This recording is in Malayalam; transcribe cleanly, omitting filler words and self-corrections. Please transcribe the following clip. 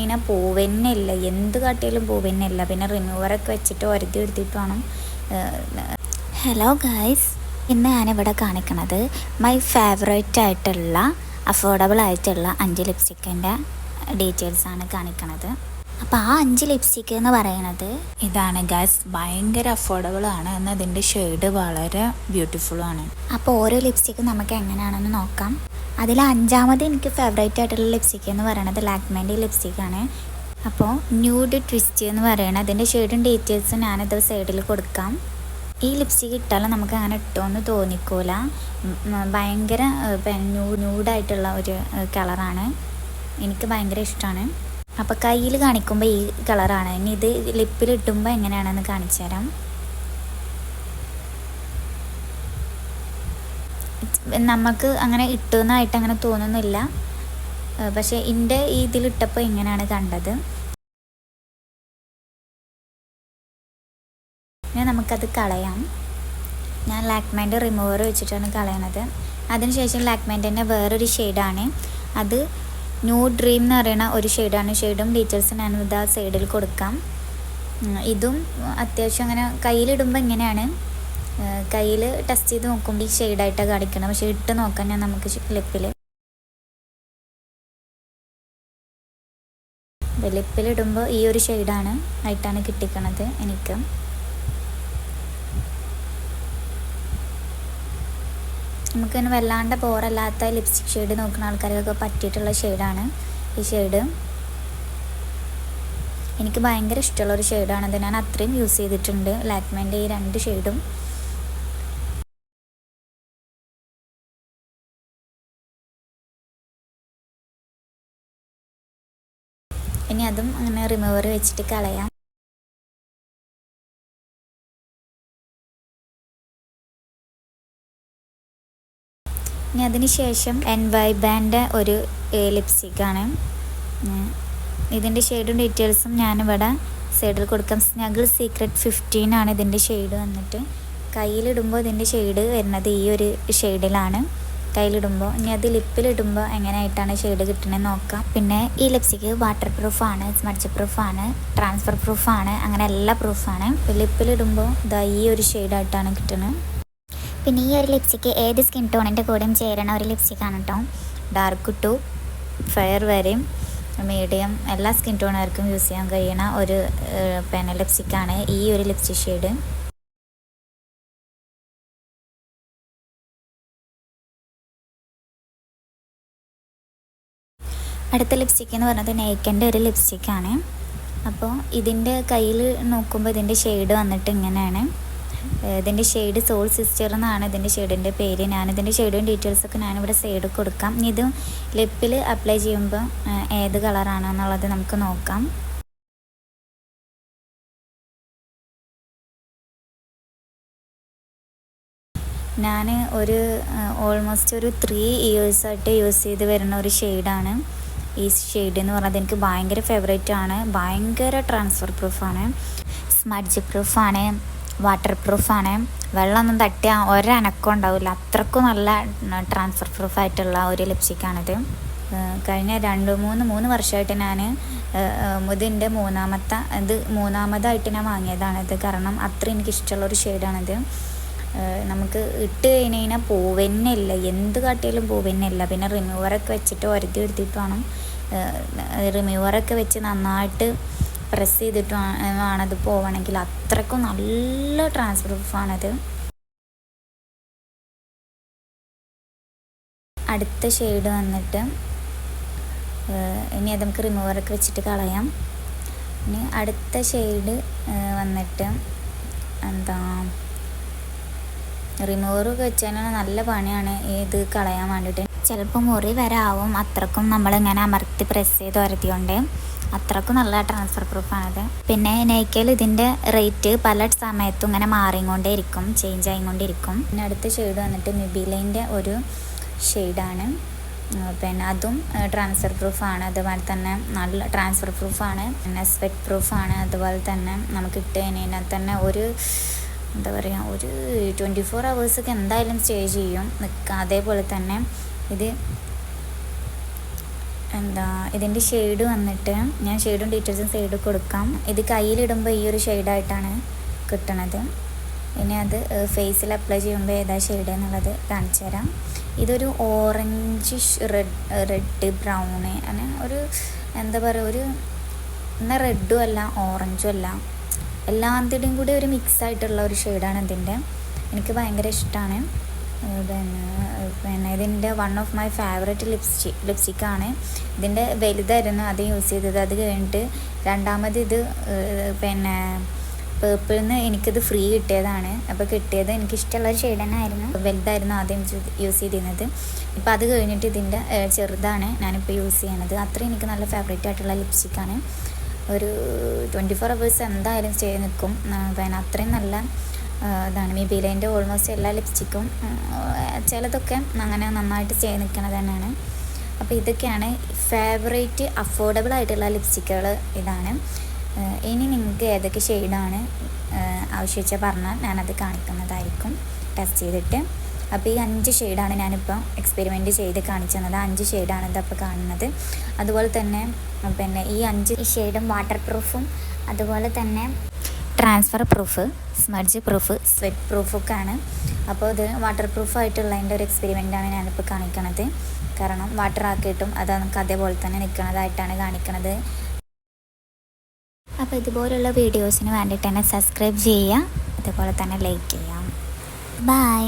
കഴിഞ്ഞാൽ പോവെന്നില്ല, എന്ത് കാട്ടിയാലും പോവെന്നില്ല. പിന്നെ റിമൂവറൊക്കെ വെച്ചിട്ട് ഒരുത്തിയിട്ട് വേണം. ഹലോ ഗൈസ്, ഇന്ന് ഞാനിവിടെ കാണിക്കണത് മൈ ഫേവറേറ്റ് ആയിട്ടുള്ള അഫോർഡബിൾ ആയിട്ടുള്ള 5 ലിപ്സ്റ്റിക്കിൻ്റെ ഡീറ്റെയിൽസാണ് കാണിക്കണത്. അപ്പോൾ ആ 5 ലിപ്സ്റ്റിക്ക് എന്ന് പറയുന്നത് ഇതാണ് ഗൈസ്. ഭയങ്കര അഫോർഡബിൾ ആണ്, എന്നാൽ ഇതിൻ്റെ ഷെയ്ഡ് വളരെ ബ്യൂട്ടിഫുള്ളാണ്. അപ്പോൾ ഓരോ ലിപ്സ്റ്റിക്കും നമുക്ക് എങ്ങനെയാണെന്ന് നോക്കാം. അതിൽ 5ാമത് എനിക്ക് ഫേവറേറ്റ് ആയിട്ടുള്ള ലിപ്സ്റ്റിക്ക് എന്ന് പറയുന്നത് ലാക്മേൻ്റെ ലിപ്സ്റ്റിക്കാണ്. അപ്പോൾ ന്യൂഡ് ട്വിസ്റ്റ് എന്ന് പറയുന്നത് അതിൻ്റെ ഷെയ്ഡും ഡീറ്റെയിൽസും ഞാനത് സൈഡിൽ കൊടുക്കാം. ഈ ലിപ്സ്റ്റിക്ക് ഇട്ടാലും നമുക്ക് അങ്ങനെ ഇട്ടോന്ന് തോന്നിക്കൂല. ഭയങ്കര ന്യൂഡായിട്ടുള്ള ഒരു കളറാണ്, എനിക്ക് ഭയങ്കര ഇഷ്ടമാണ്. അപ്പോൾ കയ്യിൽ കാണിക്കുമ്പോൾ ഈ കളറാണ്. ഇനി ഇത് ലിപ്പിലിട്ടുമ്പോൾ എങ്ങനെയാണെന്ന് കാണിച്ചു തരാം. നമുക്ക് അങ്ങനെ ഇട്ടുന്നതായിട്ട് അങ്ങനെ തോന്നുന്നില്ല, പക്ഷേ എൻ്റെ ഇതിലിട്ടപ്പോൾ ഇങ്ങനെയാണ് കണ്ടത്. ഇനി നമുക്കത് കളയാം. ഞാൻ ലാക്മേൻ്റെ റിമൂവർ വെച്ചിട്ടാണ് കളയണത്. അതിനുശേഷം ലാക്മേൻ്റെ തന്നെ വേറൊരു ഷെയ്ഡാണ്, അത് ന്യൂ ഡ്രീം എന്ന് പറയുന്ന ഒരു ഷെയ്ഡാണ്. ഷെയ്ഡും ഡീറ്റെയിൽസും ഞാൻ ഇത് ആ സൈഡിൽ കൊടുക്കാം. ഇതും അത്യാവശ്യം അങ്ങനെ കയ്യിലിടുമ്പോൾ ഇങ്ങനെയാണ്. കയ്യിൽ ടെസ്റ്റ് ചെയ്ത് നോക്കുമ്പോൾ ഈ ഷെയ്ഡായിട്ടാണ് കാണിക്കണം, പക്ഷേ ഇട്ട് നോക്കാൻ ഞാൻ നമുക്ക് ലിപ്പിലിടുമ്പോൾ ഈ ഒരു ഷെയ്ഡാണ് ആയിട്ടാണ് കിട്ടിക്കണത് എനിക്ക്. നമുക്കിങ്ങനെ വല്ലാണ്ട് ബോറല്ലാത്ത ലിപ്സ്റ്റിക് ഷെയ്ഡ് നോക്കുന്ന ആൾക്കാർക്കൊക്കെ പറ്റിയിട്ടുള്ള ഷെയ്ഡാണ് ഈ ഷെയ്ഡ്. എനിക്ക് ഭയങ്കര ഇഷ്ടമുള്ളൊരു ഷെയ്ഡാണത്. ഞാൻ അത്രയും യൂസ് ചെയ്തിട്ടുണ്ട് ലാക്മേൻ്റെ ഈ 2 ഷെയ്ഡും. ഇനി അതും അങ്ങനെ റിമൂവർ വെച്ചിട്ട് കളയാം. ഇനി അതിന് ശേഷം NYBൻ്റെ ഒരു ലിപ്സ്റ്റിക്കാണ്. ഇതിൻ്റെ ഷെയ്ഡും ഡീറ്റെയിൽസും ഞാനിവിടെ സൈഡിൽ കൊടുക്കാം. സ്നഗിൾ സീക്രട്ട് 15 ആണ് ഇതിൻ്റെ ഷെയ്ഡ് വന്നിട്ട്. കയ്യിലിടുമ്പോൾ ഇതിൻ്റെ ഷെയ്ഡ് വരുന്നത് ഈ ഒരു ഷെയ്ഡിലാണ് കയ്യിലിടുമ്പോൾ. ഇനി അത് ലിപ്പിലിടുമ്പോൾ എങ്ങനെയായിട്ടാണ് ഷെയ്ഡ് കിട്ടണമെന്ന് നോക്കാം. പിന്നെ ഈ ലിപ്സ്റ്റിക്ക് വാട്ടർ പ്രൂഫാണ്, സ്മഡ്ജ് പ്രൂഫാണ്, ട്രാൻസ്ഫർ പ്രൂഫാണ്, അങ്ങനെ എല്ലാ പ്രൂഫാണ്. ലിപ്പിലിടുമ്പോൾ ഇതാ ഈ ഒരു ഷെയ്ഡായിട്ടാണ് കിട്ടുന്നത്. പിന്നെ ഈ ഒരു ലിപ്സ്റ്റിക്ക് ഏത് സ്കിൻ ടോണിൻ്റെ കൂടെയും ചേരണ ഒരു ലിപ്സ്റ്റിക്കാണ് കേട്ടോ. ഡാർക്ക് ടു ഫെയർ വരെയും മീഡിയം എല്ലാ സ്കിൻ ടോണുകാർക്കും യൂസ് ചെയ്യാൻ കഴിയണ ഒരു ലിപ്സ്റ്റിക്കാണ് ഈ ഒരു ലിപ്സ്റ്റിക് ഷെയ്ഡ്. അടുത്ത ലിപ്സ്റ്റിക്ക് എന്ന് പറയുന്നത് നേക്കൻ്റെ ഒരു ലിപ്സ്റ്റിക്കാണ്. അപ്പോൾ ഇതിൻ്റെ കയ്യിൽ നോക്കുമ്പോൾ ഇതിൻ്റെ ഷെയ്ഡ് വന്നിട്ട് ഇങ്ങനെയാണ്. ഇതിൻ്റെ ഷെയ്ഡ് സോൾ സിസ്റ്റർ എന്നാണ് ഇതിൻ്റെ ഷെയ്ഡിൻ്റെ പേര്. ഞാനിതിൻ്റെ ഷെയ്ഡും ഡീറ്റെയിൽസൊക്കെ ഞാനിവിടെ സൈഡ് കൊടുക്കാം. ഇത് ലിപ്പിൽ അപ്ലൈ ചെയ്യുമ്പോൾ ഏത് കളറാണെന്നുള്ളത് നമുക്ക് നോക്കാം. ഞാൻ ഓൾമോസ്റ്റ് ഒരു 3 ഇയേഴ്സായിട്ട് യൂസ് ചെയ്ത് വരുന്ന ഒരു ഷെയ്ഡാണ് ഈ ഷെയ്ഡ് എന്ന് പറയുന്നത്. എനിക്ക് ഭയങ്കര ഫേവറേറ്റ് ആണ്. ഭയങ്കര ട്രാൻസ്ഫർ പ്രൂഫാണ്, സ്മഡ്ജ് പ്രൂഫാണ്, വാട്ടർ പ്രൂഫാണ്. വെള്ളമൊന്നും തട്ടിയാൽ ഒരനക്കം ഉണ്ടാവില്ല, അത്രക്കും നല്ല ട്രാൻസ്ഫർ പ്രൂഫായിട്ടുള്ള ഒരു ലിപ്സ്റ്റിക്കാണിത്. കഴിഞ്ഞ 2-3 വർഷമായിട്ട് ഞാൻ ഇതിൻ്റെ മൂന്നാമതായിട്ട് ഞാൻ വാങ്ങിയതാണിത്. കാരണം അത്ര എനിക്കിഷ്ടമുള്ളൊരു ഷെയ്ഡാണിത്. നമുക്ക് ഇട്ട് കഴിഞ്ഞാൽ പോവെന്നില്ല, എന്ത് കാട്ടിയാലും പോവെന്നില്ല. പിന്നെ റിമൂവറൊക്കെ വെച്ചിട്ട് ഒരുത്തിയിട്ട് വേണം. റിമൂവറൊക്കെ വെച്ച് നന്നായിട്ട് പ്രസ് ചെയ്തിട്ട് വേണത് പോവണമെങ്കിൽ. അത്രക്കും നല്ല ട്രാൻസ്ഫർ പ്രൂഫാണത്. അടുത്ത ഷെയ്ഡ് വന്നിട്ട് ഇനി അത് നമുക്ക് റിമൂവറൊക്കെ വെച്ചിട്ട് കളയാം. ഇനി അടുത്ത ഷെയ്ഡ് വന്നിട്ട് റിമൂവറൊക്കെ വെച്ചാൽ നല്ല പണിയാണ് ഇത് കളയാൻ വേണ്ടിയിട്ട്. ചിലപ്പോൾ മുറി വരെ ആവും, അത്രക്കും നമ്മളിങ്ങനെ അമർത്തി പ്രസ് ചെയ്ത് ഉരത്തിക്കൊണ്ട്. അത്രക്കും നല്ല ട്രാൻസ്ഫർ പ്രൂഫാണത്. പിന്നെ നേക്കയിൽ ഇതിൻ്റെ റേറ്റ് പല സമയത്തും ഇങ്ങനെ മാറിക്കൊണ്ടേ ഇരിക്കും, ചേഞ്ച് ആയിക്കൊണ്ടിരിക്കും. പിന്നെ അടുത്ത ഷെയ്ഡ് വന്നിട്ട് മിബിലൈൻ്റെ ഒരു ഷെയ്ഡാണ്. പിന്നെ അതും ട്രാൻസ്ഫർ പ്രൂഫാണ്, അതുപോലെ തന്നെ നല്ല ട്രാൻസ്ഫർ പ്രൂഫാണ്. പിന്നെ സ്വെറ്റ് പ്രൂഫാണ്. അതുപോലെ തന്നെ നമുക്ക് ഇട്ട് കഴിഞ്ഞാൽ തന്നെ ഒരു 24 hours എന്തായാലും സ്റ്റേ ചെയ്യും നിൽക്കുക. അതേപോലെ തന്നെ ഇത് എന്താ ഇതിൻ്റെ ഷെയ്ഡ് വന്നിട്ട് ഞാൻ ഷെയ്ഡും ഡീറ്റെയിൽസും സൈഡ് കൊടുക്കാം. ഇത് കയ്യിലിടുമ്പോൾ ഈ ഒരു ഷെയ്ഡായിട്ടാണ് കിട്ടണത്. ഇനി അത് ഫേസിൽ അപ്ലൈ ചെയ്യുമ്പോൾ ഏതാ ഷെയ്ഡ് എന്നുള്ളത് കാണിച്ചു തരാം. ഇതൊരു ഓറഞ്ച് റെഡ് ബ്രൗണ് അങ്ങനെ ഒരു എന്താ പറയുക, ഒരു എന്നാൽ റെഡും അല്ല ഓറഞ്ചും അല്ല, എല്ലാത്തിൻ്റെയും കൂടി ഒരു മിക്സ് ആയിട്ടുള്ള ഒരു ഷെയ്ഡാണ് ഇതിൻ്റെ. എനിക്ക് ഭയങ്കര ഇഷ്ടമാണ്. പിന്നെ ഇതിൻ്റെ വൺ ഓഫ് മൈ ഫേവറേറ്റ് ലിപ്സ്റ്റിക്കാണ്. ഇതിൻ്റെ വലുതായിരുന്നു അത് യൂസ് ചെയ്തത്. അത് കഴിഞ്ഞിട്ട് രണ്ടാമത് ഇത് പിന്നെ പേർപ്പിളിൽ നിന്ന് എനിക്കിത് ഫ്രീ കിട്ടിയതാണ്. അപ്പോൾ കിട്ടിയത് എനിക്കിഷ്ടമുള്ള ഒരു ഷെയ്ഡ് തന്നെ ആയിരുന്നു. വലുതായിരുന്നു ആദ്യം യൂസ് ചെയ്തിരുന്നത്. ഇപ്പോൾ അത് കഴിഞ്ഞിട്ട് ഇതിൻ്റെ ചെറുതാണ് ഞാനിപ്പോൾ യൂസ് ചെയ്യണത്. അത്രയും എനിക്ക് നല്ല ഫേവറേറ്റ് ആയിട്ടുള്ള ലിപ്സ്റ്റിക്കാണ്. ഒരു 24 hours എന്തായാലും ചെയ്ത് നിൽക്കും. പിന്നെ അത്രയും നല്ല ഇതാണ്. മിബിലേൻ്റെ ഓൾമോസ്റ്റ് എല്ലാ ലിപ്സ്റ്റിക്കും ചിലതൊക്കെ അങ്ങനെ നന്നായിട്ട് ചെയ്ത് നിൽക്കണത് തന്നെയാണ്. അപ്പോൾ ഇതൊക്കെയാണ് ഫേവറേറ്റ് അഫോർഡബിൾ ആയിട്ടുള്ള ലിപ്സ്റ്റിക്കുകൾ ഇതാണ്. ഇനി നിങ്ങൾക്ക് ഏതൊക്കെ ഷെയ്ഡാണ് ആവശ്യമിച്ചാൽ പറഞ്ഞാൽ ഞാനത് കാണിക്കുന്നതായിരിക്കും ടെസ്റ്റ് ചെയ്തിട്ട്. അപ്പോൾ ഈ 5 ഷെയ്ഡാണ് ഞാനിപ്പോൾ എക്സ്പെരിമെൻറ്റ് ചെയ്ത് കാണിച്ചു തന്നത്. 5 ഷെയ്ഡാണ് ഇതപ്പോൾ കാണുന്നത്. അതുപോലെ തന്നെ പിന്നെ ഈ 5 ഷെയ്ഡും വാട്ടർ പ്രൂഫും അതുപോലെ തന്നെ transfer proof, smudge proof, sweat പ്രൂഫൊക്കെ ആണ്. അപ്പോൾ ഇത് വാട്ടർ പ്രൂഫായിട്ടുള്ളതിൻ്റെ ഒരു എക്സ്പെരിമെൻ്റാണ് ഞാനിപ്പോൾ കാണിക്കണത്. കാരണം വാട്ടർ ആക്കിയിട്ടും അത് നമുക്ക് അതേപോലെ തന്നെ നിൽക്കുന്നതായിട്ടാണ് കാണിക്കണത്. അപ്പോൾ ഇതുപോലുള്ള വീഡിയോസിന് വേണ്ടിയിട്ട് തന്നെ സബ്സ്ക്രൈബ് ചെയ്യുക, അതുപോലെ തന്നെ ലൈക്ക് ചെയ്യാം. ബൈ.